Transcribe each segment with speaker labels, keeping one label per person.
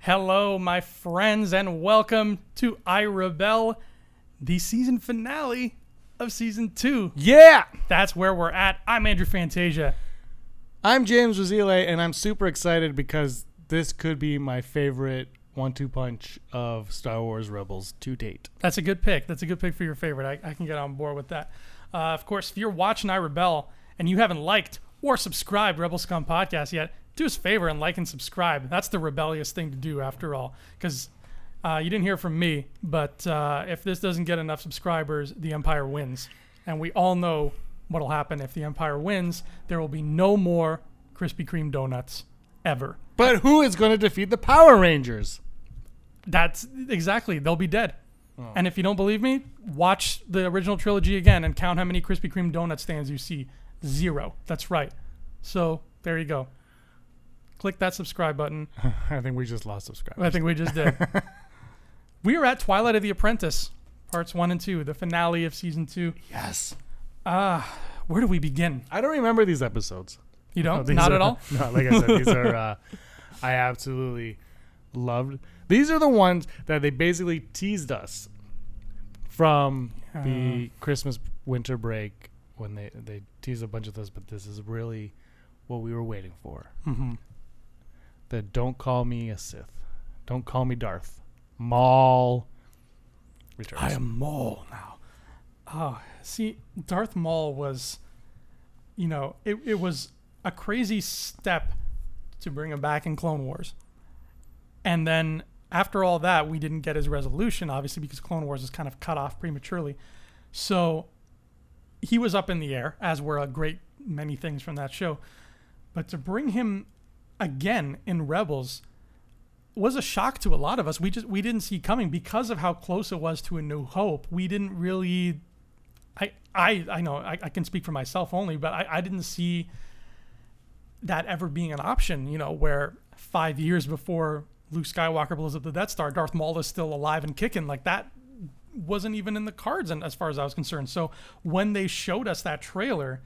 Speaker 1: Hello, my friends, and welcome to I Rebel, the season finale of Season 2.
Speaker 2: Yeah!
Speaker 1: That's where we're at. I'm Andrew Fantasia.
Speaker 2: I'm James Wazile, and I'm super excited because this could be my favorite 1-2 punch of Star Wars Rebels to date.
Speaker 1: That's a good pick. That's a good pick for your favorite. I can get on board with that. Of course, if you're watching I Rebel and you haven't liked or subscribed Rebel Scum Podcast yet, do us a favor and like and subscribe. That's the rebellious thing to do after all, because you didn't hear from me, but if this doesn't get enough subscribers, the Empire wins. And we all know what'll happen if the Empire wins. There will be no more Krispy Kreme donuts ever.
Speaker 2: But who is going to defeat the Power Rangers?
Speaker 1: That's exactly. They'll be dead. Oh. And if you don't believe me, watch the original trilogy again and count how many Krispy Kreme donut stands you see. 0. That's right. So there you go. Click that subscribe button.
Speaker 2: I think we just lost subscribers.
Speaker 1: I think we just did. We are at Twilight of the Apprentice, parts 1 and 2, the finale of season 2.
Speaker 2: Yes.
Speaker 1: Where do we begin?
Speaker 2: I don't remember these episodes.
Speaker 1: You don't?
Speaker 2: No,
Speaker 1: Not at all?
Speaker 2: No, like I said, these are, I absolutely loved. These are the ones that they basically teased us from the Christmas winter break when they teased a bunch of this, but this is really what we were waiting for.
Speaker 1: Mm-hmm.
Speaker 2: That don't call me a Sith. Don't call me Darth. Maul returns.
Speaker 1: I am Maul now. Oh, see, Darth Maul was, it was a crazy step to bring him back in Clone Wars. And then after all that, we didn't get his resolution, obviously, because Clone Wars is kind of cut off prematurely. So he was up in the air, as were a great many things from that show. But to bring him again in Rebels was a shock to a lot of us. We didn't see coming because of how close it was to A New Hope. We didn't really. I know I can speak for myself only, but I didn't see that ever being an option. Where 5 years before Luke Skywalker blows up the Death Star, Darth Maul is still alive and kicking. Like, that wasn't even in the cards, and as far as I was concerned. So when they showed us that trailer,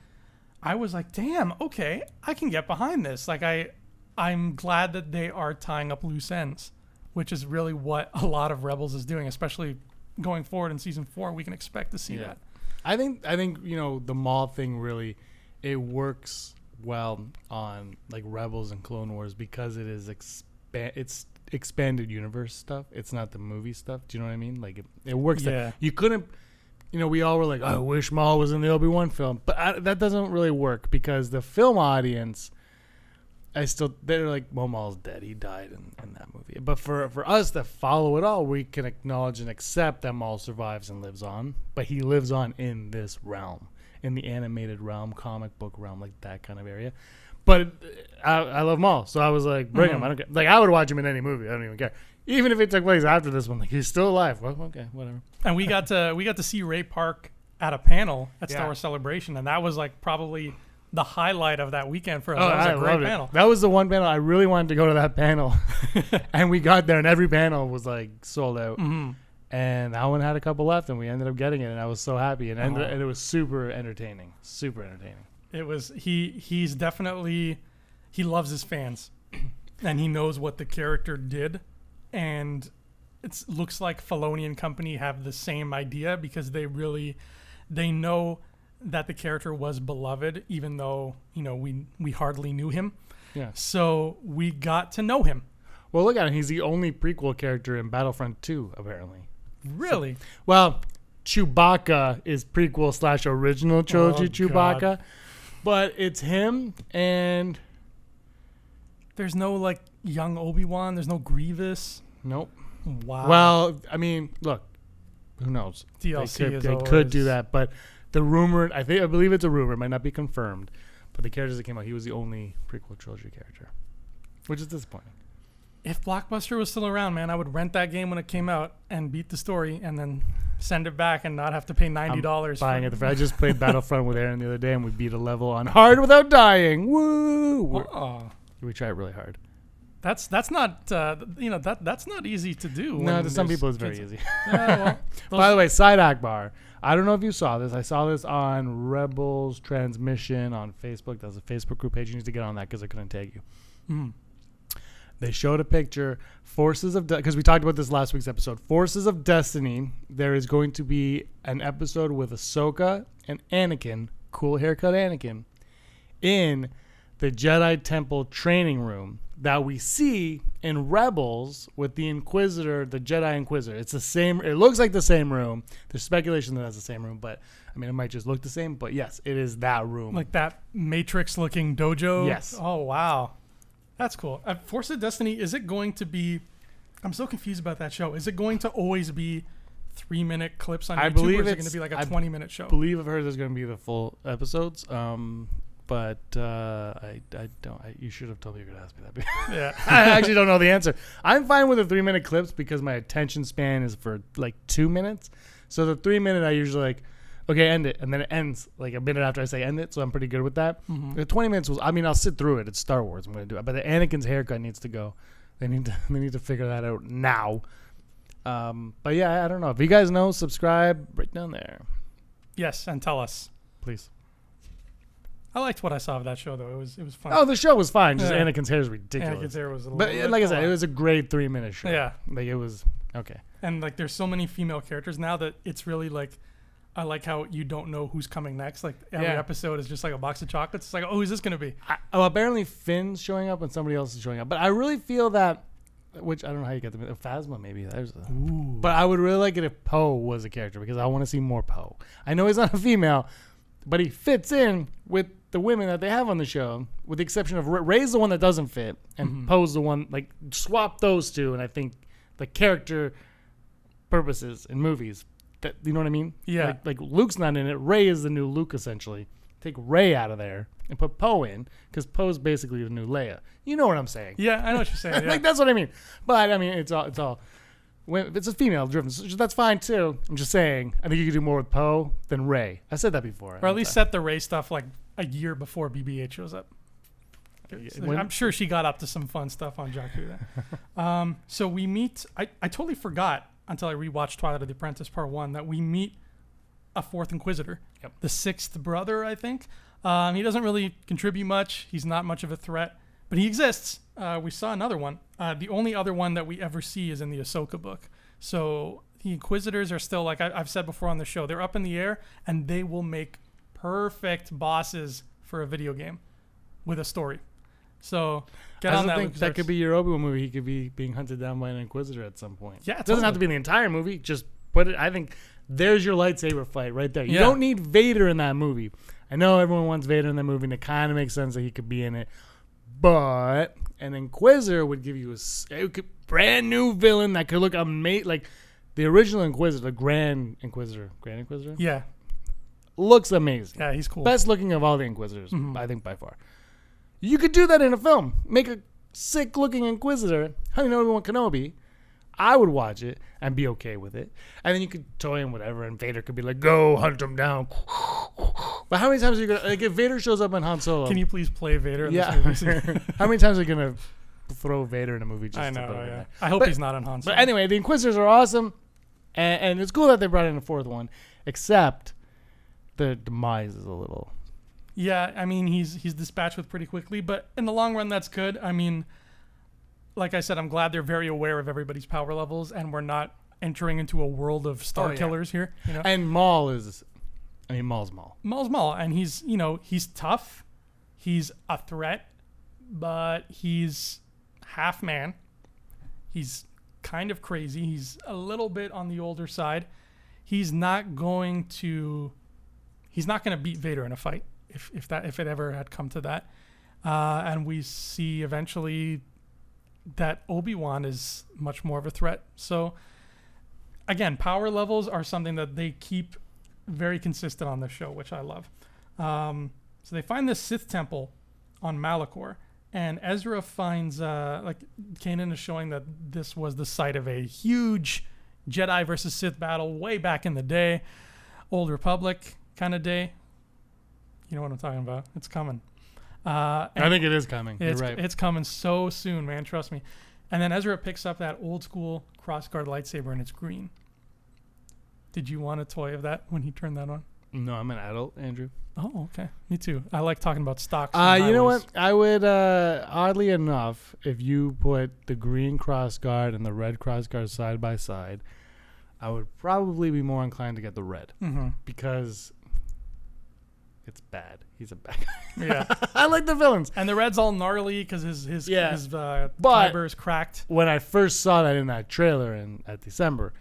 Speaker 1: I was like, damn, okay, I can get behind this. Like, I'm glad that they are tying up loose ends, which is really what a lot of Rebels is doing, especially going forward in season 4. We can expect to see that.
Speaker 2: I think the Maul thing really, it works well on like Rebels and Clone Wars because it is it's expanded universe stuff. It's not the movie stuff. Do you know what I mean? Like it works.
Speaker 1: Yeah.
Speaker 2: You couldn't. We all were like, I wish Maul was in the Obi-Wan film, but that doesn't really work because the film audience, they're like, well, Maul's dead. He died in that movie. But for us that follow it all, we can acknowledge and accept that Maul survives and lives on. But he lives on in this realm, in the animated realm, comic book realm, like that kind of area. But I love Maul, so I was like, bring him. I don't care. Like, I would watch him in any movie. I don't even care. Even if it took place after this one, like he's still alive. Well, okay, whatever.
Speaker 1: And we got to see Ray Park at a panel at Star Wars Celebration, and that was like probably the highlight of that weekend for us. That was a great panel.
Speaker 2: That was the one panel I really wanted to go to that panel, and we got there, and every panel was like sold out.
Speaker 1: Mm-hmm.
Speaker 2: And that one had a couple left, and we ended up getting it, and I was so happy, and it was super entertaining. Super entertaining.
Speaker 1: It was he's definitely, he loves his fans, and he knows what the character did. And it looks like Filoni and company have the same idea because they know that the character was beloved, even though, we hardly knew him.
Speaker 2: Yeah. So
Speaker 1: we got to know him.
Speaker 2: Well, look at him. He's the only prequel character in Battlefront 2, apparently.
Speaker 1: Really?
Speaker 2: So, well, Chewbacca is prequel / original trilogy Chewbacca.
Speaker 1: God.
Speaker 2: But it's him and...
Speaker 1: There's no, like, young Obi-Wan. There's no Grievous.
Speaker 2: Nope.
Speaker 1: Wow.
Speaker 2: Well, I mean, look, who knows?
Speaker 1: DLC
Speaker 2: they could do that, but the rumor, I believe it's a rumor, it might not be confirmed, but the characters that came out, he was the only prequel trilogy character, which is disappointing.
Speaker 1: If Blockbuster was still around, man, I would rent that game when it came out and beat the story and then send it back and not have to pay $90.
Speaker 2: Buying it. I just played Battlefront with Aaron the other day, and we beat a level on hard without dying. Woo! We tried really hard.
Speaker 1: That's not that's not easy to do.
Speaker 2: No, to some people it's very easy.
Speaker 1: Well,
Speaker 2: by the way, Side Akbar. I don't know if you saw this. I saw this on Rebels Transmission on Facebook. That's a Facebook group page. You need to get on that because I couldn't tag you. They showed a picture, because we talked about this last week's episode, Forces of Destiny. There is going to be an episode with Ahsoka and Anakin, cool haircut Anakin, in the Jedi Temple training room that we see in Rebels with the Inquisitor, the Jedi Inquisitor. It's the same. It looks like the same room. There's speculation that that's the same room, but I mean, it might just look the same. But yes, it is that room.
Speaker 1: Like that Matrix-looking dojo?
Speaker 2: Yes.
Speaker 1: Oh, wow. That's cool. Force of Destiny, is it going to be... I'm so confused about that show. Is it going to always be 3-minute clips on YouTube, or is it going to be like a 20-minute show?
Speaker 2: I believe I've heard there's going to be the full episodes. But I don't. You should have told me you were going to ask me that.
Speaker 1: Yeah.
Speaker 2: I actually don't know the answer. I'm fine with the 3-minute clips because my attention span is for like 2 minutes. So the 3-minute, I usually like, okay, end it. And then it ends like a minute after I say end it. So I'm pretty good with that. Mm-hmm. The 20 minutes was, I mean, I'll sit through it. It's Star Wars. I'm going to do it. But the Anakin's haircut needs to go. They need to figure that out now. But yeah, I don't know. If you guys know, subscribe right down there.
Speaker 1: Yes, and tell us.
Speaker 2: Please.
Speaker 1: I liked what I saw of that show, though. It was fun.
Speaker 2: Oh, the show was fine. Just Anakin's hair is ridiculous.
Speaker 1: Anakin's hair was a little
Speaker 2: But like I said, it was a great 3-minute show.
Speaker 1: Yeah.
Speaker 2: Like it was, okay.
Speaker 1: And like there's so many female characters now that it's really like, I like how you don't know who's coming next. Like every episode is just like a box of chocolates. It's like, oh, who's this going to be?
Speaker 2: Apparently Finn's showing up and somebody else is showing up. But I really feel that, which I don't know how you get them. Phasma maybe. But I would really like it if Poe was a character because I want to see more Poe. I know he's not a female, but he fits in with the women that they have on the show, with the exception of Rey's the one that doesn't fit, and Poe's the one, like, swap those two, and I think the character purposes in movies, that, you know what I mean?
Speaker 1: Yeah.
Speaker 2: Like Luke's not in it. Rey is the new Luke, essentially. Take Rey out of there and put Poe in, because Poe's basically the new Leia. You know what I'm saying?
Speaker 1: Yeah, I know what you're saying. Yeah.
Speaker 2: Like, that's what I mean. But, I mean, it's all it's a female-driven, so that's fine, too. I'm just saying, I think you could do more with Poe than Rey. I said that before.
Speaker 1: Or at least set the Rey stuff, like, a year before BB-8 shows up. I'm sure she got up to some fun stuff on Jakku then. So we meet... I totally forgot, until I rewatched Twilight of the Apprentice Part 1, that we meet a fourth Inquisitor.
Speaker 2: Yep.
Speaker 1: The sixth brother, I think. He doesn't really contribute much. He's not much of a threat. But he exists. We saw another one. The only other one that we ever see is in the Ahsoka book. So the Inquisitors are still, like I've said before on the show, they're up in the air, and they will make perfect bosses for a video game with a story. So get on that.
Speaker 2: That could be your Obi-Wan movie. He could be being hunted down by an Inquisitor at some point.
Speaker 1: Yeah,
Speaker 2: it doesn't have to be the entire movie. Just put it. I think there's your lightsaber fight right there. You don't need Vader in that movie. I know everyone wants Vader in that movie, and it kind of makes sense that he could be in it. But an Inquisitor would give you a brand new villain that could look amazing. Like the original Inquisitor, the Grand Inquisitor.
Speaker 1: Yeah.
Speaker 2: Looks amazing.
Speaker 1: Yeah, he's cool.
Speaker 2: Best looking of all the Inquisitors, I think, by far. You could do that in a film. Make a sick looking Inquisitor. How do you know Obi-Wan Kenobi? I would watch it and be okay with it. And then you could toy him whatever, and Vader could be like, go hunt him down. But how many times are you going to, like, if Vader shows up in Han Solo?
Speaker 1: Can you please play Vader in this movie?
Speaker 2: How many times are you going to throw Vader in a movie just
Speaker 1: I know,
Speaker 2: to put him
Speaker 1: yeah.
Speaker 2: in
Speaker 1: I hope he's not in Han Solo.
Speaker 2: But anyway, the Inquisitors are awesome. And it's cool that they brought in a fourth one, except the demise is a little...
Speaker 1: Yeah, I mean, he's dispatched with pretty quickly, but in the long run, that's good. I mean, like I said, I'm glad they're very aware of everybody's power levels, and we're not entering into a world of star killers here. You know?
Speaker 2: And Maul's Maul.
Speaker 1: Maul's Maul, and he's tough, he's a threat, but he's half man. He's kind of crazy. He's a little bit on the older side. He's not going to beat Vader in a fight. If it ever had come to that, and we see eventually that Obi-Wan is much more of a threat. So again, power levels are something that they keep very consistent on the show, which I love. So they find this Sith temple on Malachor, and Ezra finds like Kanan is showing that this was the site of a huge Jedi versus Sith battle way back in the day, Old Republic kind of day. You know what I'm talking about. It's coming.
Speaker 2: I think it is coming. You're right.
Speaker 1: It's coming so soon, man. Trust me. And then Ezra picks up that old school crossguard lightsaber, and it's green. Did you want a toy of that when he turned that on?
Speaker 2: No, I'm an adult, Andrew.
Speaker 1: Oh, okay. Me too. I like talking about stocks.
Speaker 2: You know what? I would, oddly enough, if you put the green cross guard and the red cross guard side by side, I would probably be more inclined to get the red because it's bad. He's a bad guy.
Speaker 1: Yeah.
Speaker 2: I like the villains.
Speaker 1: And the red's all gnarly because his
Speaker 2: But
Speaker 1: fiber is cracked.
Speaker 2: When I first saw that in that trailer at December,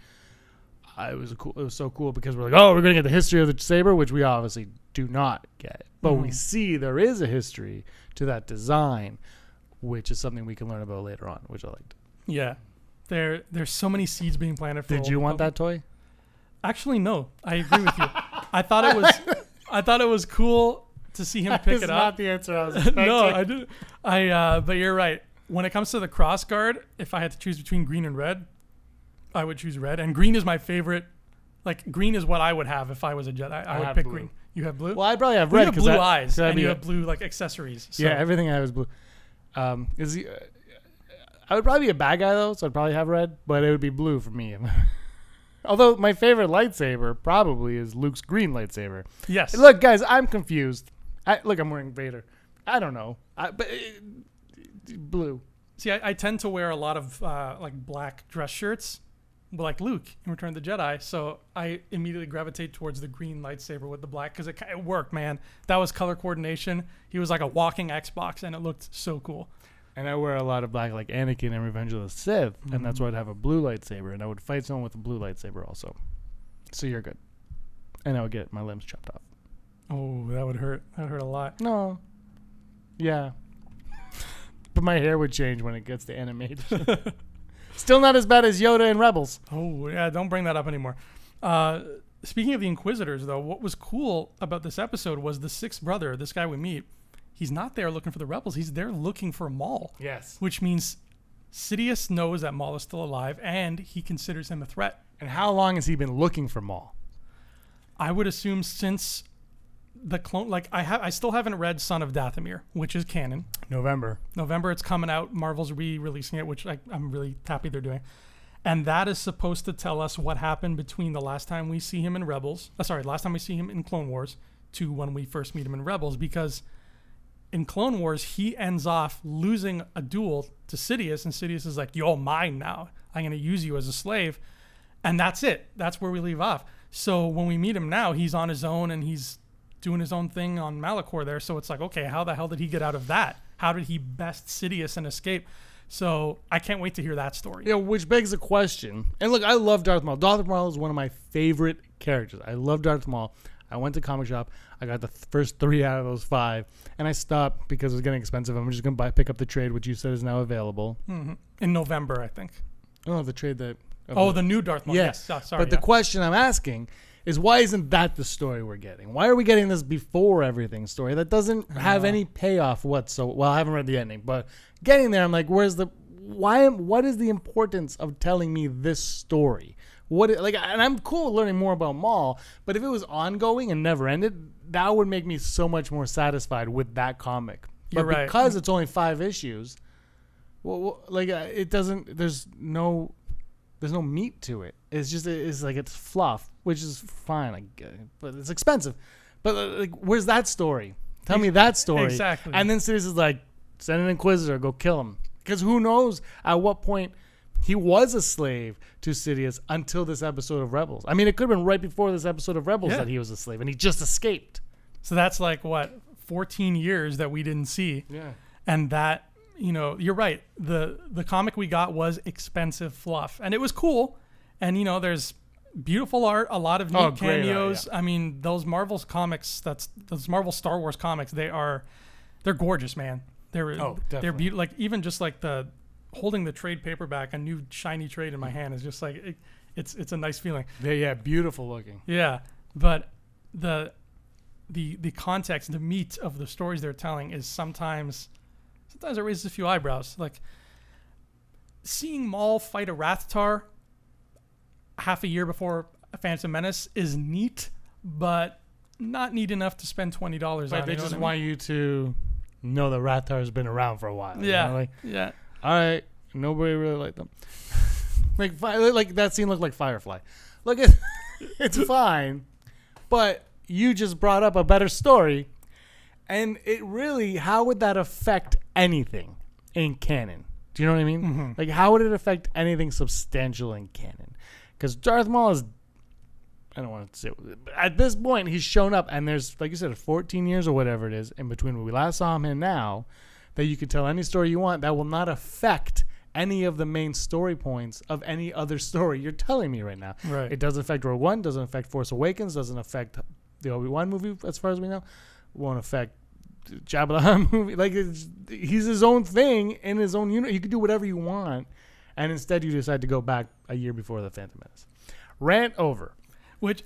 Speaker 2: it was so cool because we're like, oh, we're going to get the history of the saber, which we obviously do not get. But we see there is a history to that design, which is something we can learn about later on, which I liked.
Speaker 1: Yeah. There's so many seeds being planted for
Speaker 2: Did you want that toy?
Speaker 1: Actually, no. I agree with you. I thought it was cool to see him pick it up.
Speaker 2: That's not the answer I was expecting.
Speaker 1: No, I didn't. But you're right. When it comes to the cross guard, if I had to choose between green and red, I would choose red. And green is my favorite. Like, green is what I would have if I was a Jedi. I would pick green. You have blue?
Speaker 2: Well, I'd probably have
Speaker 1: red.
Speaker 2: red.
Speaker 1: You have blue eyes, and you have blue, like, accessories. So.
Speaker 2: Yeah, everything I have is blue. I would probably be a bad guy, though, so I'd probably have red, but it would be blue for me. Although my favorite lightsaber probably is Luke's green lightsaber.
Speaker 1: Yes.
Speaker 2: Look, guys, I'm confused. I'm wearing Vader. I don't know. Blue.
Speaker 1: See, I tend to wear a lot of like black dress shirts, like Luke in Return of the Jedi. So I immediately gravitate towards the green lightsaber with the black because it worked, man. That was color coordination. He was like a walking Xbox, and it looked so cool.
Speaker 2: And I wear a lot of black, like Anakin in Revenge of the Sith, and that's why I'd have a blue lightsaber, and I would fight someone with a blue lightsaber also. So you're good. And I would get my limbs chopped off.
Speaker 1: Oh, that would hurt. That would hurt a lot.
Speaker 2: No. Yeah. But my hair would change when it gets to animation. Still not as bad as Yoda in Rebels.
Speaker 1: Oh, yeah, don't bring that up anymore. Speaking of the Inquisitors, though, what was cool about this episode was the sixth brother, this guy we meet, he's not there looking for the rebels. He's there looking for Maul.
Speaker 2: Yes.
Speaker 1: Which means Sidious knows that Maul is still alive, and he considers him a threat.
Speaker 2: And how long has he been looking for Maul?
Speaker 1: I would assume since the clone... Like, I still haven't read Son of Dathomir, which is canon.
Speaker 2: November, it's
Speaker 1: coming out. Marvel's re-releasing it, which I'm really happy they're doing. And that is supposed to tell us what happened between the last time we see him in Rebels... last time we see him in Clone Wars to when we first meet him in Rebels, because... in Clone Wars, he ends off losing a duel to Sidious, and Sidious is like, you're mine now. I'm going to use you as a slave. And that's it. That's where we leave off. So when we meet him now, he's on his own, and he's doing his own thing on Malachor there. So it's like, okay, how the hell did he get out of that? How did he best Sidious and escape? So I can't wait to hear that story.
Speaker 2: Yeah, which begs a question. And look, I love Darth Maul. Darth Maul is one of my favorite characters. I love Darth Maul. I went to comic shop. I got the first 3 out of those 5, and I stopped because it was getting expensive. I'm just going to pick up the trade, which you said is now available.
Speaker 1: Mm-hmm. In November, I think.
Speaker 2: Oh, the trade that...
Speaker 1: the new Darth Maul.
Speaker 2: Yeah.
Speaker 1: Yes. Oh, sorry.
Speaker 2: But the question I'm asking is, why isn't that the story we're getting? Why are we getting this before everything story that doesn't have any payoff whatsoever? Well, I haven't read the ending, but getting there, I'm like, what is the importance of telling me this story? And I'm cool learning more about Maul, but if it was ongoing and never ended, that would make me so much more satisfied with that comic.
Speaker 1: You're right.
Speaker 2: Because it's only 5 issues, it doesn't. There's no meat to it. It's fluff, which is fine, but it's expensive. But where's that story? Tell me that story.
Speaker 1: Exactly.
Speaker 2: And then Sidious is like, send an Inquisitor, go kill him, because who knows at what point. He was a slave to Sidious until this episode of Rebels. I mean, it could have been right before this episode of Rebels that he was a slave, and he just escaped.
Speaker 1: So that's 14 years that we didn't see.
Speaker 2: Yeah.
Speaker 1: And that, you're right. The comic we got was expensive fluff, and it was cool. And, there's beautiful art, a lot of neat cameos.
Speaker 2: Art, yeah.
Speaker 1: I mean, those Marvel comics, those Marvel Star Wars comics, they're gorgeous, man. They're beautiful. Even just the holding the trade paperback, a new shiny trade in my hand, is just it's a nice feeling.
Speaker 2: Yeah, beautiful looking.
Speaker 1: Yeah, but the context, the meat of the stories they're telling is sometimes it raises a few eyebrows. Like seeing Maul fight a Rathtar half a year before Phantom Menace is neat, but not neat enough to spend $20 on.
Speaker 2: But they just want you to know that Rathtar has been around for a while.
Speaker 1: Yeah, yeah.
Speaker 2: All right, nobody really liked them. Like that scene looked like Firefly. Look, it's fine, but you just brought up a better story. And it really, how would that affect anything in canon? Do you know what I mean?
Speaker 1: Mm-hmm.
Speaker 2: Like, how would it affect anything substantial in canon? Because Darth Maul is, I don't want to say, at this point, he's shown up, and there's, like you said, 14 years or whatever it is in between when we last saw him and now, that you can tell any story you want that will not affect any of the main story points of any other story you're telling me right now.
Speaker 1: Right.
Speaker 2: It doesn't affect Rogue One, doesn't affect Force Awakens, doesn't affect the Obi-Wan movie, as far as we know. Won't affect Jabba the Hutt movie. Like, he's his own thing in his own unit. You can do whatever you want, and instead you decide to go back a year before the Phantom Menace. Rant over.
Speaker 1: Which,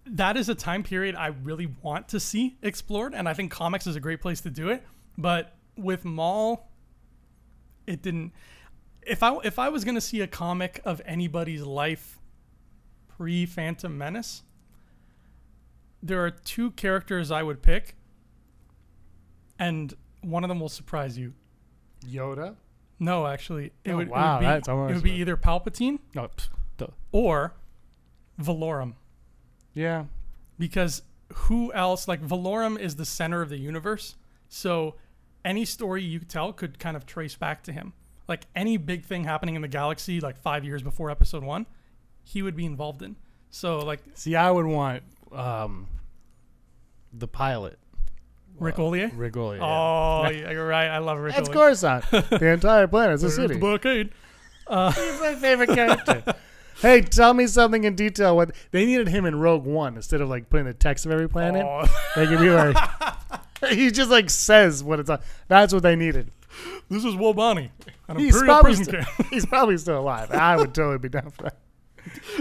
Speaker 1: that is a time period I really want to see explored, and I think comics is a great place to do it. But with Maul, it didn't. If I was gonna see a comic of anybody's life pre-Phantom Menace, there are two characters I would pick, and one of them will surprise you.
Speaker 2: Yoda?
Speaker 1: No, actually, it would
Speaker 2: That's
Speaker 1: be either Palpatine
Speaker 2: No,
Speaker 1: or Valorum.
Speaker 2: yeah.
Speaker 1: Because who else? Like, Valorum is the center of the universe, so any story you tell could kind of trace back to him. Like, any big thing happening in the galaxy, like 5 years before Episode 1, he would be involved in. So, like,
Speaker 2: See, I would want the pilot.
Speaker 1: Rick Ollier?
Speaker 2: Rick Ollier.
Speaker 1: Oh, yeah, you're right. I love Rick
Speaker 2: That's
Speaker 1: Ollier.
Speaker 2: Coruscant. The entire planet is a
Speaker 1: Where's
Speaker 2: city.
Speaker 1: the blockade?
Speaker 2: He's my favorite character. Hey, tell me something in detail. What they needed him in Rogue One instead of like putting the text of every planet.
Speaker 1: Oh.
Speaker 2: They could be like, he just like says what it's on. That's what they needed.
Speaker 1: This is Wobani, an
Speaker 2: He's
Speaker 1: Imperial
Speaker 2: probably,
Speaker 1: prison
Speaker 2: still,
Speaker 1: camp.
Speaker 2: he's probably still alive. I would totally be down for that.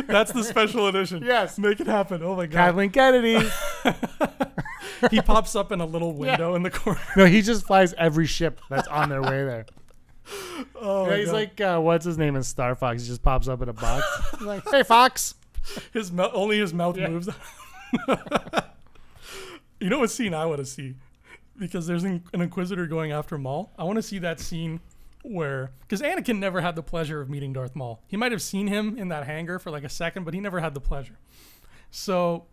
Speaker 1: That's the special edition.
Speaker 2: Yes.
Speaker 1: Make it happen. Oh, my God.
Speaker 2: Kathleen Kennedy.
Speaker 1: He pops up in a little window in the corner.
Speaker 2: No, he just flies every ship that's on their way there.
Speaker 1: Oh,
Speaker 2: Yeah,
Speaker 1: my
Speaker 2: he's
Speaker 1: God.
Speaker 2: like, what's his name in Star Fox? He just pops up in a box. He's like, hey, Fox.
Speaker 1: Only his mouth
Speaker 2: Yeah.
Speaker 1: moves. You know what scene I want to see? Because there's an Inquisitor going after Maul. I want to see that scene where, because Anakin never had the pleasure of meeting Darth Maul. He might have seen him in that hangar for like a second, but he never had the pleasure. So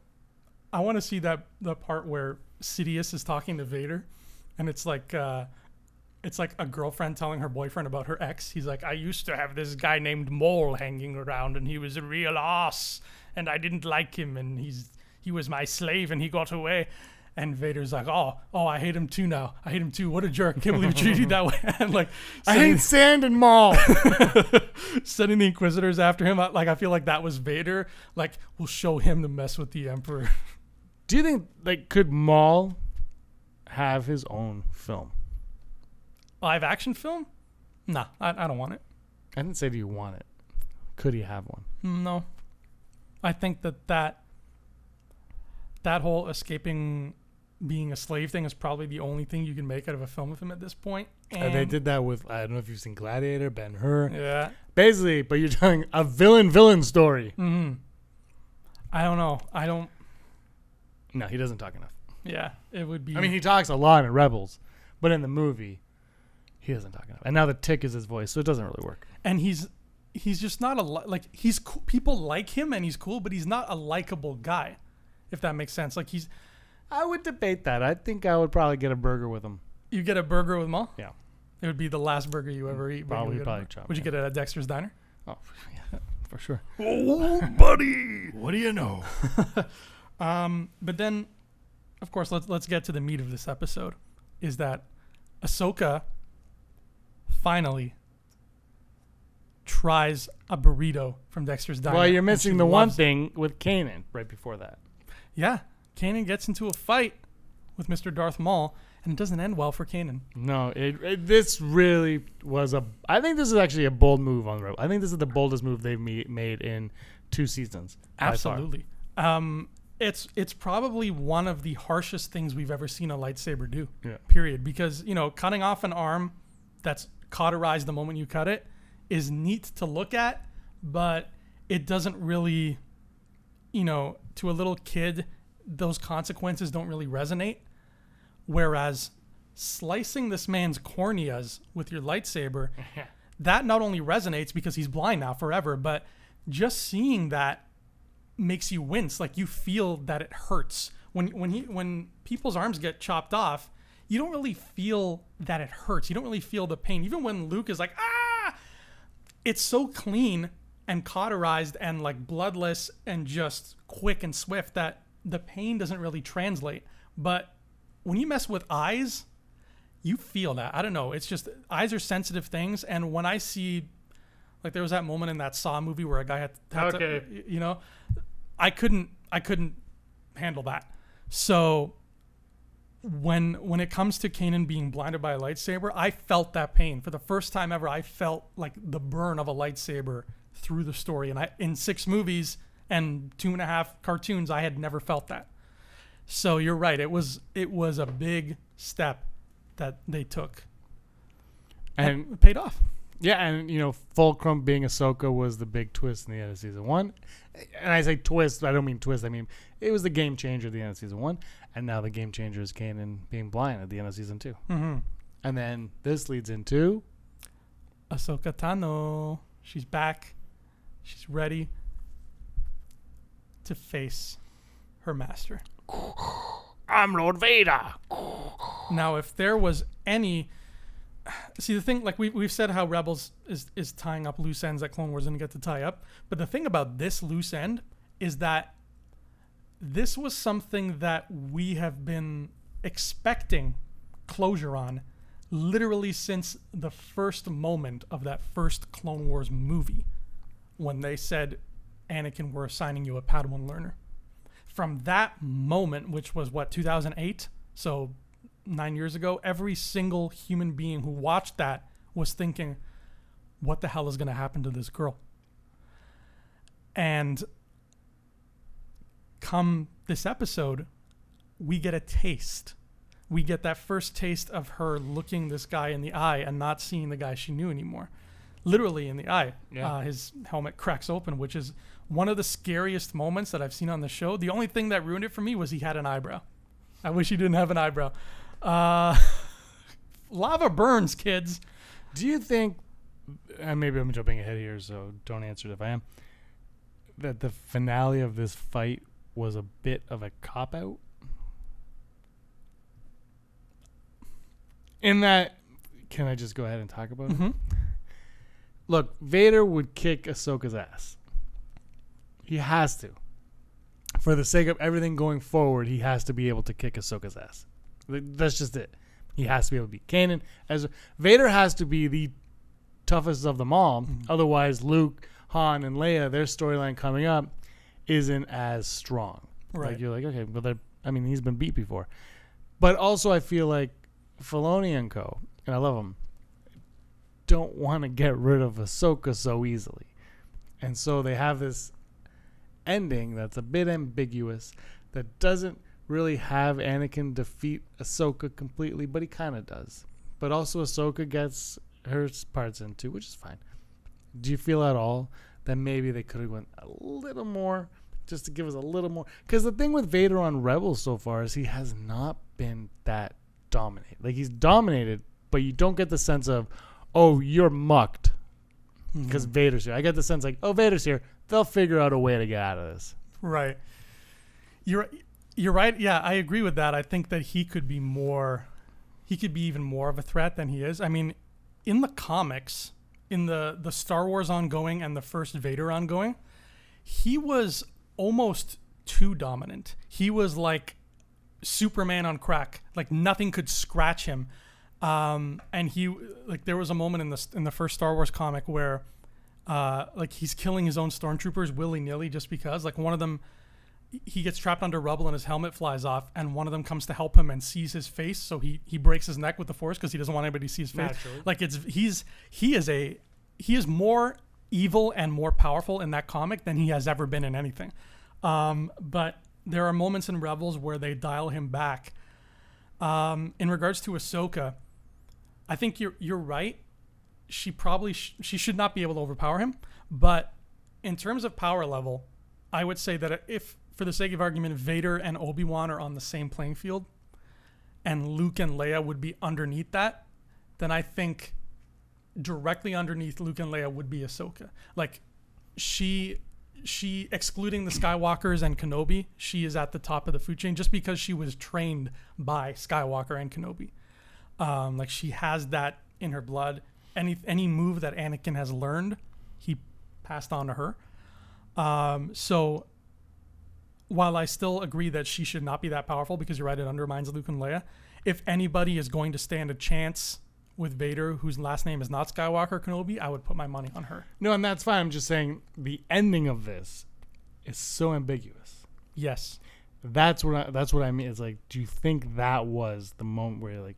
Speaker 1: I want to see the part where Sidious is talking to Vader, and it's like a girlfriend telling her boyfriend about her ex. He's like, I used to have this guy named Maul hanging around, and he was a real ass, and I didn't like him, and he was my slave, and he got away. And Vader's like, oh, I hate him too now. I hate him too. What a jerk. I can't believe he treated you that way. And like,
Speaker 2: I hate sand and Maul.
Speaker 1: sending the Inquisitors after him. I feel like that was Vader. Like, we'll show him to mess with the Emperor.
Speaker 2: Do you think, like, could Maul have his own film?
Speaker 1: Live action film? Nah, I don't want it.
Speaker 2: I didn't say do you want it. Could he have one?
Speaker 1: No. I think that whole escaping being a slave thing is probably the only thing you can make out of a film with him at this point.
Speaker 2: And they did that with, I don't know if you've seen Gladiator, Ben-Hur.
Speaker 1: Yeah.
Speaker 2: Basically, but you're telling a villain story.
Speaker 1: Mm-hmm. I don't know.
Speaker 2: No, he doesn't talk enough.
Speaker 1: Yeah, it would be.
Speaker 2: I mean, he talks a lot in Rebels, but in the movie, he doesn't talk enough. And now the tick is his voice, so it doesn't really work.
Speaker 1: And he's just not he's cool. People like him and he's cool, but he's not a likable guy, if that makes sense. Like,
Speaker 2: I would debate that. I think I would probably get a burger with him.
Speaker 1: you get a burger with Maul?
Speaker 2: Yeah.
Speaker 1: It would be the last burger you ever eat.
Speaker 2: Probably chop.
Speaker 1: Would you get it at Dexter's Diner?
Speaker 2: Oh, yeah, for sure.
Speaker 1: Oh, buddy, what do you know? But then, of course, let's get to the meat of this episode. Is that Ahsoka finally tries a burrito from Dexter's Diner?
Speaker 2: Well, you're
Speaker 1: and
Speaker 2: missing
Speaker 1: she
Speaker 2: the one
Speaker 1: loves it.
Speaker 2: thing with Kanan right before that.
Speaker 1: Yeah, Kanan gets into a fight with Mr. Darth Maul, and it doesn't end well for Kanan.
Speaker 2: No, this really was I think this is actually a bold move on the road. I think this is the boldest move they've made in 2 seasons.
Speaker 1: Absolutely. It's probably one of the harshest things we've ever seen a lightsaber do.
Speaker 2: Yeah.
Speaker 1: Period. Because, cutting off an arm that's cauterized the moment you cut it is neat to look at, but it doesn't really, to a little kid, those consequences don't really resonate. Whereas slicing this man's corneas with your lightsaber, that not only resonates because he's blind now forever, but just seeing that makes you wince. Like, you feel that it hurts when people's arms get chopped off. You don't really feel that it hurts. You don't really feel the pain. Even when Luke is like, ah, it's so clean and cauterized and like bloodless and just quick and swift that the pain doesn't really translate. But when you mess with eyes, you feel that. I don't know. It's just, eyes are sensitive things. And when I see, like, there was that moment in that Saw movie where a guy had to, you know, I couldn't handle that. So when it comes to Kanan being blinded by a lightsaber, I felt that pain. For the first time ever, I felt like the burn of a lightsaber through the story. And in 6 movies and 2.5 cartoons, I had never felt that. So you're right. It was a big step that they took. And it paid off.
Speaker 2: Yeah, and, you know, Fulcrum being Ahsoka was the big twist in the end of season 1. And I say twist, I don't mean twist. I mean, it was the game changer at the end of season 1. And now the game changer is Kanan being blind at the end of season 2.
Speaker 1: Mm-hmm.
Speaker 2: And then this leads into
Speaker 1: Ahsoka Tano. She's back. She's ready to face her master.
Speaker 2: I'm Lord Vader.
Speaker 1: Now, if there was any... See, the thing, like we've said how Rebels is tying up loose ends that Clone Wars didn't get to tie up. But the thing about this loose end is that this was something that we have been expecting closure on literally since the first moment of that first Clone Wars movie, when they said, Anakin, we're assigning you a Padawan learner. From that moment, which was, 2008? So 9 years ago, every single human being who watched that was thinking, what the hell is going to happen to this girl? And come this episode, we get a taste. We get that first taste of her looking this guy in the eye and not seeing the guy she knew anymore. Literally in the eye.
Speaker 2: Yeah.
Speaker 1: His helmet cracks open, which is one of the scariest moments that I've seen on the show. The only thing that ruined it for me was he had an eyebrow. I wish he didn't have an eyebrow. Lava burns, kids.
Speaker 2: Do you think, and maybe I'm jumping ahead here, so don't answer it if I am, that the finale of this fight was a bit of a cop-out? In that, can I just go ahead and talk about it? Look, Vader would kick Ahsoka's ass. He has to. For the sake of everything going forward, he has to be able to kick Ahsoka's ass. That's just it. He has to be able to beat Kanan. Vader has to be the toughest of them all. Otherwise, Luke, Han, and Leia, their storyline coming up isn't as strong.
Speaker 1: Right.
Speaker 2: Like, you're like, okay, well, he's been beat before. But also, I feel like Filoni and co, and I love them, don't want to get rid of Ahsoka so easily. And so they have this ending that's a bit ambiguous, that doesn't really have Anakin defeat Ahsoka completely, but he kind of does. But also Ahsoka gets her parts in too, which is fine. Do you feel at all that maybe they could have went a little more, just to give us a little more? Because the thing with Vader on Rebels so far is he has not been that dominated. Like, he's dominated, but you don't get the sense of, oh, you're mucked because Vader's here. I get the sense like, oh, Vader's here. They'll figure out a way to get out of this.
Speaker 1: Right. You're right. Yeah, I agree with that. I think that he could be even more of a threat than he is. I mean, in the comics, in the Star Wars ongoing and the first Vader ongoing, he was almost too dominant. He was like Superman on crack. Like, nothing could scratch him. And there was a moment in the first Star Wars comic where like, he's killing his own stormtroopers willy-nilly just because. Like, one of them, he gets trapped under rubble and his helmet flies off, and one of them comes to help him and sees his face, so he breaks his neck with the Force because he doesn't want anybody to see his face.
Speaker 2: Naturally.
Speaker 1: Like, he is more evil and more powerful in that comic than he has ever been in anything. But there are moments in Rebels where they dial him back. In regards to Ahsoka, I think you're right. She probably she should not be able to overpower him. But in terms of power level, I would say that if, for the sake of argument, Vader and Obi-Wan are on the same playing field, and Luke and Leia would be underneath that, then I think directly underneath Luke and Leia would be Ahsoka. Like, she she, excluding the Skywalkers and Kenobi, she is at the top of the food chain just because she was trained by Skywalker and Kenobi. Like she has that in her blood. Any move that Anakin has learned, he passed on to her. So while I still agree that she should not be that powerful, because you're right, it undermines Luke and Leia, if anybody is going to stand a chance with Vader, whose last name is not Skywalker or Kenobi, I would put my money on her.
Speaker 2: No, and that's fine. I'm just saying the ending of this is so ambiguous.
Speaker 1: Yes.
Speaker 2: That's what I mean. It's like, do you think that was the moment where you're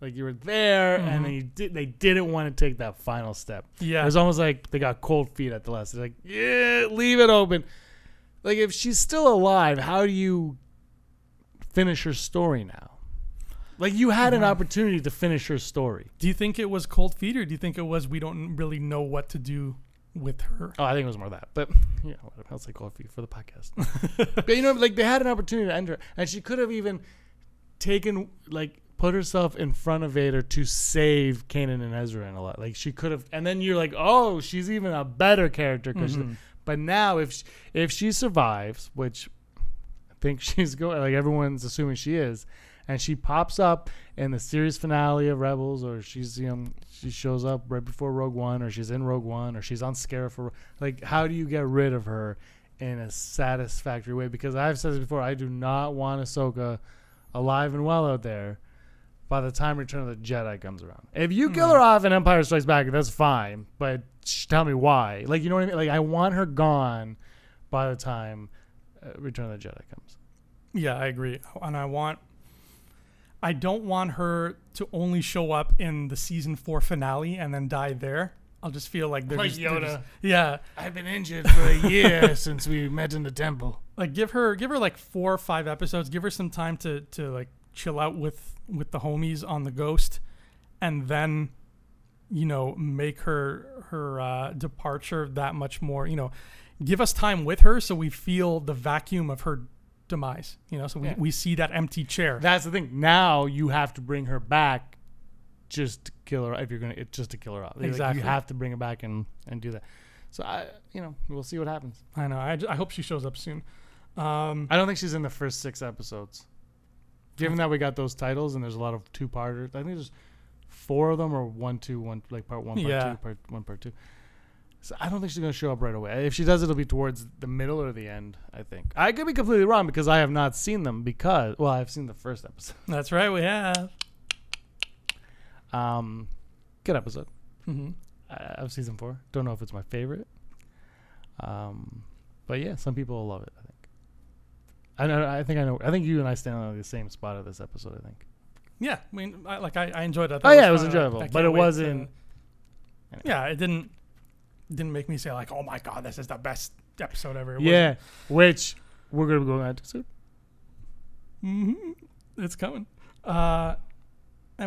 Speaker 2: like you were there, and then they didn't want to take that final step.
Speaker 1: Yeah.
Speaker 2: It was almost like they got cold feet at the last. They're like, yeah, leave it open. Like, if she's still alive, how do you finish her story now? Like, you had an opportunity to finish her story.
Speaker 1: Do you think it was cold feet, or do you think it was we don't really know what to do with her?
Speaker 2: Oh, I think it was more that. But, yeah, whatever. I'll say cold feet for the podcast. But, you know, like, they had an opportunity to end her. And she could have even taken, like, put herself in front of Vader to save Kanan and Ezra in a lot. Like, she could have. And then you're like, oh, she's even a better character. But now, if she survives, which I think she's going, like, everyone's assuming she is, and she pops up in the series finale of Rebels, or she's, you know, she shows up right before Rogue One, or she's in Rogue One, or she's on Scarif for, like, how do you get rid of her in a satisfactory way? Because I've said this before, I do not want Ahsoka alive and well out there by the time Return of the Jedi comes around. If you kill her off in Empire Strikes Back, that's fine, but tell me why. Like, you know what I mean? Like, I want her gone by the time Return of the Jedi comes.
Speaker 1: Yeah, I agree. And I don't want her to only show up in the season 4 finale and then die there. I'll just feel like they're
Speaker 2: like
Speaker 1: just,
Speaker 2: Yoda.
Speaker 1: Yeah.
Speaker 2: I've been injured for a year since we met in the temple.
Speaker 1: Like, give her like 4 or 5 episodes. Give her some time to like chill out with the homies on the Ghost, and then, you know, make her departure that much more, you know, give us time with her so we feel the vacuum of her demise, you know, so we see that empty chair.
Speaker 2: That's the thing. Now you have to bring her back just to kill her. If you're going to, just to kill her off.
Speaker 1: Exactly.
Speaker 2: Like, you have to bring her back and do that. So we'll see what happens.
Speaker 1: I know. I hope she shows up soon.
Speaker 2: I don't think she's in the first 6 episodes. Given that we got those titles and there's a lot of 2-parters, I think there's 4 of them, or 1, 2, 1, like part 1, part 2, part 1, part 2. So I don't think she's going to show up right away. If she does, it'll be towards the middle or the end, I think. I could be completely wrong because I have not seen them because, well, I've seen the first episode.
Speaker 1: That's right, we have.
Speaker 2: Good episode. Of season 4. Don't know if it's my favorite. But yeah, some people will love it, I think. I think you and I stand on the same spot of this episode, I think.
Speaker 1: Yeah, I mean, I enjoyed it.
Speaker 2: It was enjoyable, but it wasn't.
Speaker 1: Yeah, it didn't make me say like, oh my god, this is the best episode ever.
Speaker 2: Yeah, which we're gonna be going on to soon.
Speaker 1: It's coming. And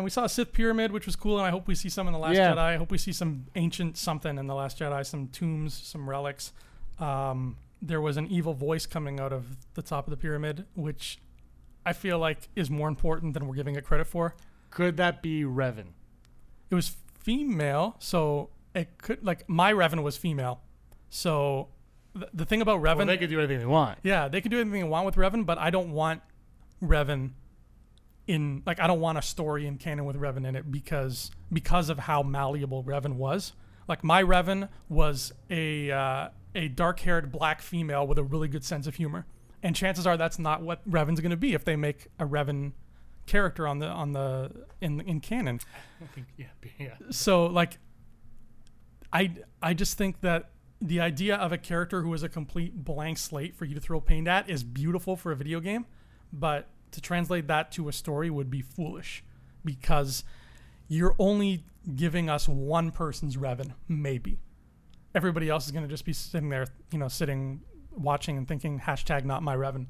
Speaker 1: we saw a Sith pyramid, which was cool, and I hope we see some in The Last Jedi. I hope we see some ancient something in The Last Jedi, some tombs, some relics. There was an evil voice coming out of the top of the pyramid, which I feel like is more important than we're giving it credit for.
Speaker 2: Could that be Revan?
Speaker 1: It was female, so it could, like, my Revan was female. So the thing about Revan...
Speaker 2: Well, they could do anything they want.
Speaker 1: Yeah, they could do anything they want with Revan, but I don't want Revan in... Like, I don't want a story in canon with Revan in it because of how malleable Revan was. Like, my Revan was a dark-haired black female with a really good sense of humor, and chances are that's not what Revan's going to be if they make a Revan character in canon.
Speaker 2: I think, yeah.
Speaker 1: So, like, I just think that the idea of a character who is a complete blank slate for you to throw paint at is beautiful for a video game, but to translate that to a story would be foolish because you're only giving us one person's Revan, maybe. Everybody else is going to just be sitting there, you know, watching and thinking #not my Revan,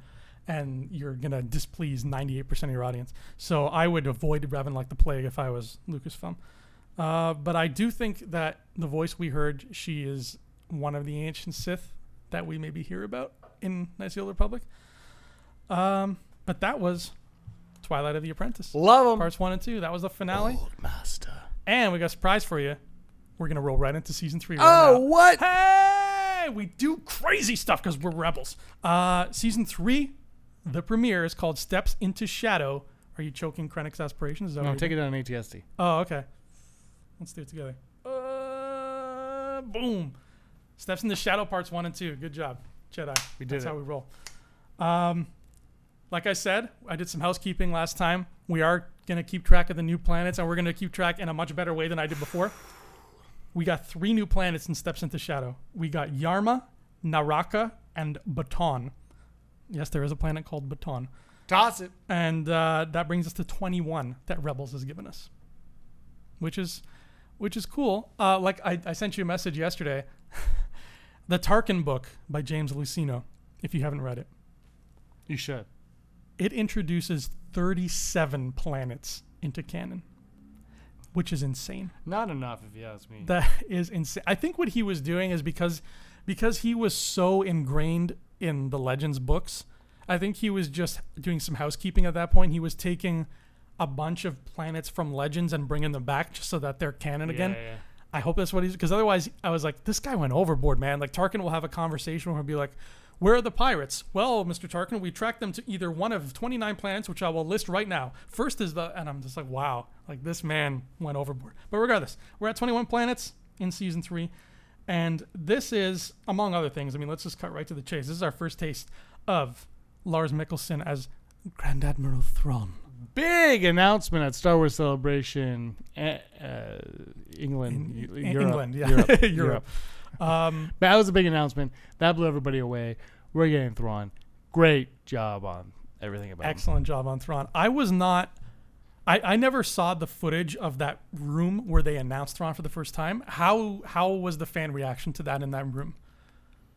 Speaker 1: and you're going to displease 98% of your audience. So I would avoid Revan like the plague if I was Lucasfilm. But I do think that the voice we heard, she is one of the ancient Sith that we maybe hear about in Knights of the Old Republic. But that was Twilight of the Apprentice.
Speaker 2: Love them.
Speaker 1: Parts 1 and 2. That was the finale.
Speaker 2: Old Master.
Speaker 1: And we got a surprise for you. We're going to roll right into season 3 right now.
Speaker 2: Oh, what?
Speaker 1: Hey! and we do crazy stuff because we're rebels. Season 3, the premiere is called Steps into Shadow. Are you choking Krennic's aspirations? Is that
Speaker 2: No,
Speaker 1: what
Speaker 2: take
Speaker 1: you're
Speaker 2: it on ATST.
Speaker 1: Oh, okay. Let's do it together. Boom. Steps into Shadow parts 1 and 2. Good job, Jedi.
Speaker 2: We did
Speaker 1: That's
Speaker 2: it.
Speaker 1: how we roll. Like I said, I did some housekeeping last time. We are going to keep track of the new planets, and we're going to keep track in a much better way than I did before. We got 3 new planets in Steps into Shadow. We got Yarma, Naraka, and Baton. Yes, there is a planet called Baton.
Speaker 2: Toss it.
Speaker 1: And that brings us to 21 that Rebels has given us, which is cool. Like I sent you a message yesterday. The Tarkin book by James Luceno, if you haven't read it.
Speaker 2: You should.
Speaker 1: It introduces 37 planets into canon, which is insane.
Speaker 2: Not enough, if you ask me.
Speaker 1: That is insane. I think what he was doing is because he was so ingrained in the Legends books, I think he was just doing some housekeeping at that point. He was taking a bunch of planets from Legends and bringing them back just so that they're canon again.
Speaker 2: Yeah.
Speaker 1: I hope that's what he's... Because otherwise, I was like, this guy went overboard, man. Like, Tarkin will have a conversation where he'll be like, where are the pirates? Well, Mr. Tarkin, we tracked them to either one of 29 planets, which I will list right now. First is the... And I'm just like, wow. Like, this man went overboard. But regardless, we're at 21 planets in Season 3. And this is, among other things, I mean, let's just cut right to the chase. This is our first taste of Lars Mikkelsen as Grand Admiral Thrawn.
Speaker 2: Big announcement at Star Wars Celebration, England, Europe.
Speaker 1: England, yeah.
Speaker 2: Europe. That was a big announcement. That blew everybody away. We're getting Thrawn. Great job on everything about
Speaker 1: Excellent job on Thrawn. I never saw the footage of that room where they announced Thrawn for the first time. How was the fan reaction to that in that room?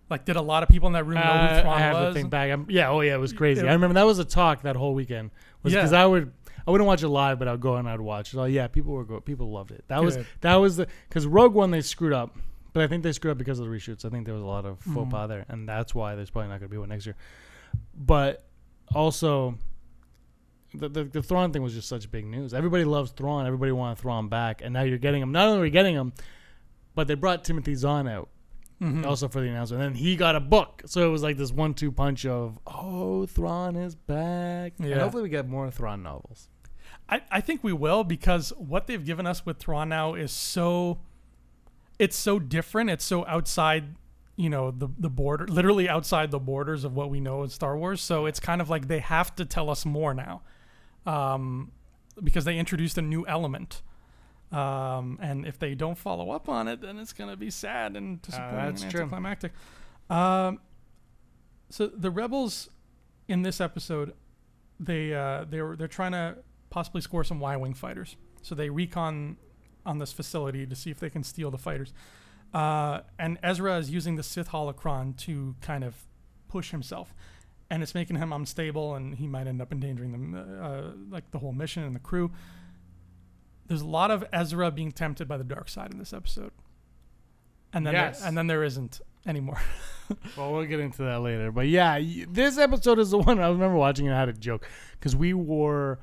Speaker 1: Like, did a lot of people in that room know who Thrawn was?
Speaker 2: I have to think back. It was crazy. I remember that was a talk that whole weekend. Because I wouldn't watch it live, but I'd go and I'd watch it. Oh yeah, people loved it. That was because Rogue One they screwed up, but I think they screwed up because of the reshoots. I think there was a lot of faux pas there, and that's why there's probably not going to be one next year. But also, the Thrawn thing was just such big news. Everybody loves Thrawn. Everybody wanted Thrawn back, and now you're getting him. Not only are we getting him, but they brought Timothy Zahn out. Also for the announcement. And then he got a book. So it was like this 1-2 punch of, Thrawn is back. Yeah. And hopefully we get more Thrawn novels.
Speaker 1: I think we will, because what they've given us with Thrawn now is so different. It's so outside, the border, literally outside the borders of what we know in Star Wars. So it's kind of like they have to tell us more now, because they introduced a new element. And if they don't follow up on it, then it's going to be sad and disappointing and anticlimactic. So the Rebels in this episode, they're trying to possibly score some Y-Wing fighters. So they recon on this facility to see if they can steal the fighters. And Ezra is using the Sith holocron to kind of push himself. And it's making him unstable, and he might end up endangering them, like the whole mission and the crew. There's a lot of Ezra being tempted by the dark side in this episode. And then there isn't anymore.
Speaker 2: Well, we'll get into that later. But yeah, this episode is the one I remember watching and I had a joke. Because we were...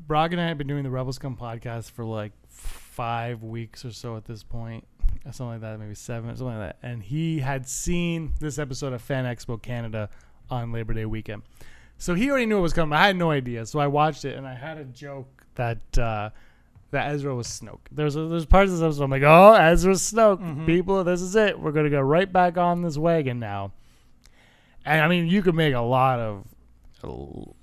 Speaker 2: Brock and I had been doing the Rebel Scum podcast for like 5 weeks or so at this point. Something like that, maybe 7, something like that. And he had seen this episode of Fan Expo Canada on Labor Day weekend. So he already knew it was coming. I had no idea. So I watched it and I had a joke that Ezra was Snoke. There's parts of this episode I'm like, Ezra's Snoke. People, this is it. We're going to go right back on this wagon now. And I mean, you could make a lot of, you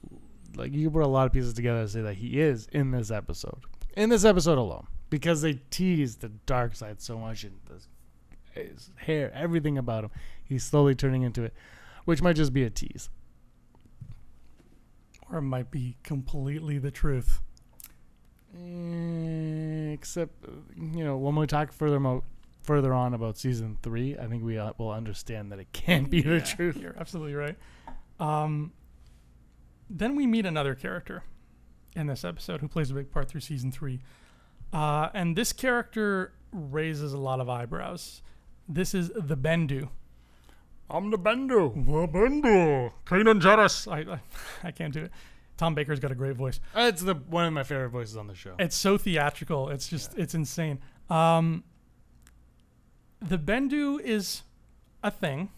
Speaker 2: could put a lot of pieces together to say that he is in this episode. In this episode alone. Because they teased the dark side so much in his hair, everything about him. He's slowly turning into it, which might just be a tease.
Speaker 1: Or it might be completely the truth.
Speaker 2: Except, when we talk further on about season 3, I think we will understand that it can't be the truth.
Speaker 1: You're absolutely right. Then we meet another character in this episode who plays a big part through season 3. And this character raises a lot of eyebrows. This is the Bendu.
Speaker 2: I'm the Bendu.
Speaker 1: The Bendu. Kanan Jarrus. I can't do it. Tom Baker's got a great voice.
Speaker 2: It's one of my favorite voices on the show.
Speaker 1: It's so theatrical. It's just, it's insane. The Bendu is a thing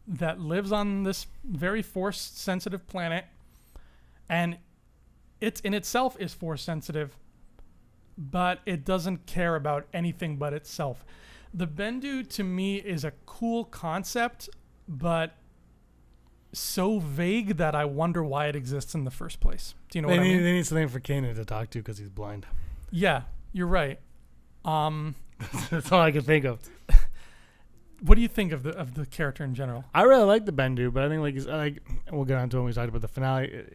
Speaker 1: that lives on this very force-sensitive planet, and it in itself is force-sensitive, but it doesn't care about anything but itself. The Bendu, to me, is a cool concept, but so vague that I wonder why it exists in the first place. Do you know what I mean?
Speaker 2: They need something for Kanan to talk to because he's blind.
Speaker 1: Yeah, you're right.
Speaker 2: That's all I can think of.
Speaker 1: What do you think of the character in general?
Speaker 2: I really like the Bendu, but I think we'll get on to when we talked about the finale.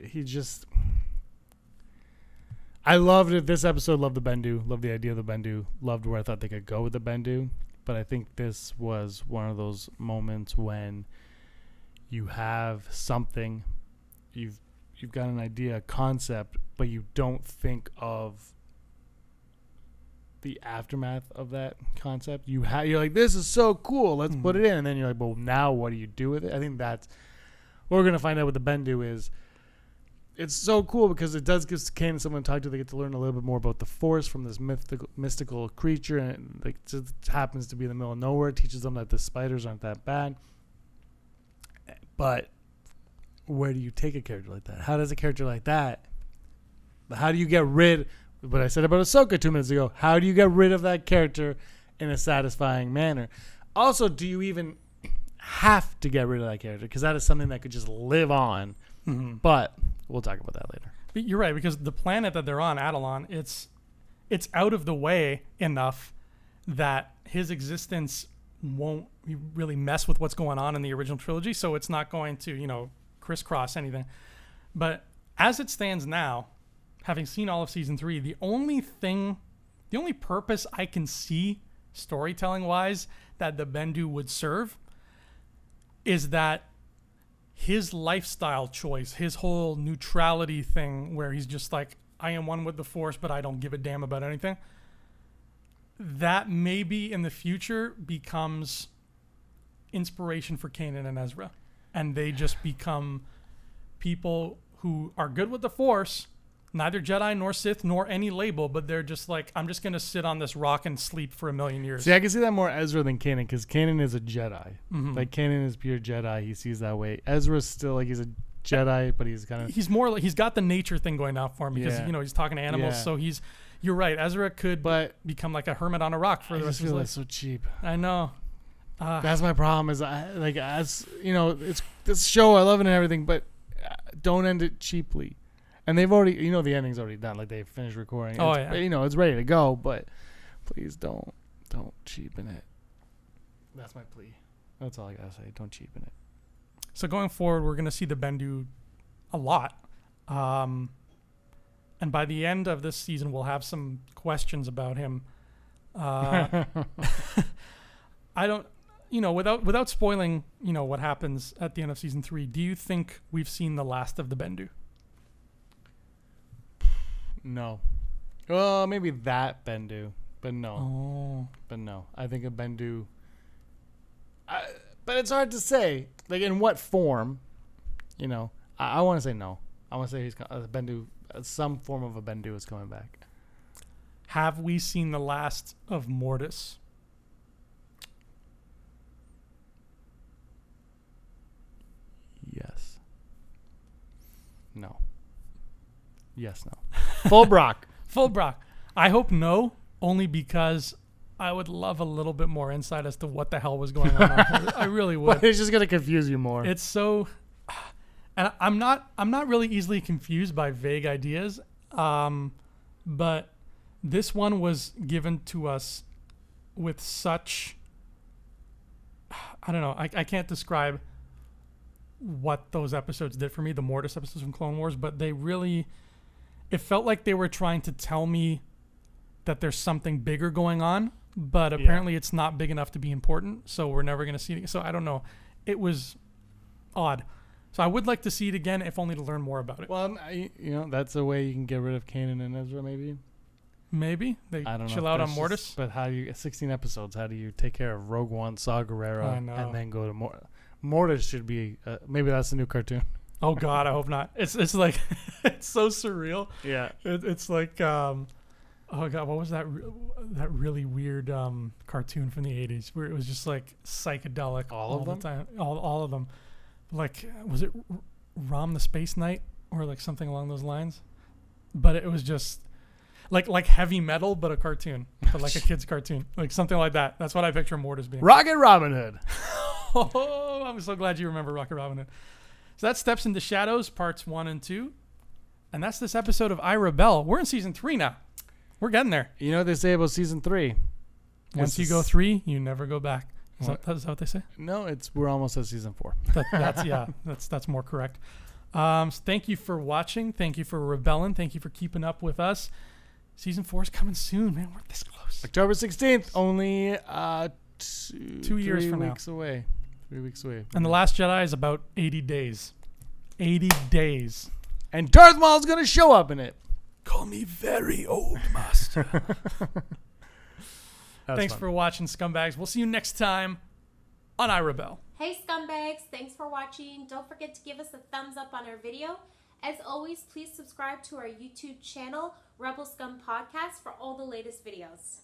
Speaker 2: I loved it. This episode, loved the Bendu, loved the idea of the Bendu, loved where I thought they could go with the Bendu. But I think this was one of those moments when you have something, you've got an idea, a concept, but you don't think of the aftermath of that concept. You're like, this is so cool, let's put it in, and then you're like, well, now what do you do with it? I think that's what we're gonna find out with the Bendu is. It's so cool because it does give Kanan someone to talk to. They get to learn a little bit more about the Force from this mystical creature, and it just happens to be in the middle of nowhere. It teaches them that the spiders aren't that bad. But where do you take a character like that? How does a character like that? How do you get rid? What I said about Ahsoka 2 minutes ago. How do you get rid of that character in a satisfying manner? Also, do you even have to get rid of that character? Because that is something that could just live on. Mm-hmm. But we'll talk about that later.
Speaker 1: But you're right, because the planet that they're on, Adelon, it's out of the way enough that his existence won't really mess with what's going on in the original trilogy, so it's not going to, crisscross anything. But as it stands now, having seen all of season 3, the only purpose I can see storytelling-wise that the Bendu would serve is that his lifestyle choice, his whole neutrality thing where he's just like, I am one with the Force, but I don't give a damn about anything, that maybe in the future becomes inspiration for Kanan and Ezra. And they just become people who are good with the Force, neither Jedi nor Sith nor any label, but they're just like, I'm just going to sit on this rock and sleep for 1,000,000 years.
Speaker 2: See, I can see that more Ezra than Kanan, because Kanan is a Jedi. Mm-hmm. Like, Kanan is pure Jedi. He sees that way. Ezra's still like, he's a Jedi, but he's kind of...
Speaker 1: He's more like, he's got the nature thing going out for him because, he's talking to animals. Yeah. So you're right. Ezra could become like a hermit on a rock for the rest of his life.
Speaker 2: I just feel that's so cheap.
Speaker 1: I know.
Speaker 2: That's my problem is it's this show, I love it and everything, but don't end it cheaply. And they've already, the ending's already done. Like, they finished recording. It's ready to go, but please don't cheapen it. That's my plea. That's all I gotta say. Don't cheapen it.
Speaker 1: So going forward, we're gonna see the Bendu a lot, and by the end of this season, we'll have some questions about him. I don't, without spoiling, what happens at the end of season 3. Do you think we've seen the last of the Bendu?
Speaker 2: No. Well, maybe that Bendu, but no.
Speaker 1: Oh.
Speaker 2: But no. I think a Bendu... but it's hard to say. Like, in what form? I want to say no. I want to say Bendu, some form of a Bendu is coming back.
Speaker 1: Have we seen the last of Mortis?
Speaker 2: Yes. No. Yes, no. Full Brock.
Speaker 1: Full Brock. I hope no, only because I would love a little bit more insight as to what the hell was going on. I really would.
Speaker 2: But it's just gonna confuse you more.
Speaker 1: It's so, and I'm not really easily confused by vague ideas, but this one was given to us with such, I don't know, I can't describe what those episodes did for me, the Mortis episodes from Clone Wars, but they really, it felt like they were trying to tell me that there's something bigger going on, but apparently it's not big enough to be important, so we're never going to see it. So I don't know. It was odd. So I would like to see it again, if only to learn more about it.
Speaker 2: Well, that's a way you can get rid of Kanan and Ezra, maybe.
Speaker 1: Maybe they chill out on Mortis.
Speaker 2: But 16 episodes? How do you take care of Rogue One, Saw Gerrera, and then go to Mortis? Should be maybe that's the new cartoon.
Speaker 1: Oh God, I hope not. It's like it's so surreal.
Speaker 2: Yeah,
Speaker 1: it's like Oh god, what was that really weird cartoon from the 80s where it was just like psychedelic
Speaker 2: All of them?
Speaker 1: the time? All of them. Like, was it Rom the Space Knight or like something along those lines? But it was just like heavy metal, but a cartoon, but like a kid's cartoon, like something like that. That's what I picture Mort as being.
Speaker 2: Rocket Robin Hood.
Speaker 1: Oh, I'm so glad you remember Rocket Robin Hood. So that's Steps into Shadows, parts 1 and 2. And that's this episode of I Rebel. We're in season 3 now. We're getting there.
Speaker 2: You know what they say about season 3?
Speaker 1: Once you go 3, you never go back. Is that what they say?
Speaker 2: No, we're almost at season 4.
Speaker 1: That's more correct. So thank you for watching. Thank you for rebelling. Thank you for keeping up with us. Season 4 is coming soon, man. We're this close.
Speaker 2: October 16th, only
Speaker 1: 2 years from now.
Speaker 2: 3 weeks away. 3 weeks away.
Speaker 1: And The Last Jedi is about 80 days. 80 days.
Speaker 2: And Darth Maul's going to show up in it.
Speaker 1: Call me very old, master. Thanks for watching, scumbags. We'll see you next time on I Rebel.
Speaker 3: Hey, scumbags. Thanks for watching. Don't forget to give us a thumbs up on our video. As always, please subscribe to our YouTube channel, Rebel Scum Podcast, for all the latest videos.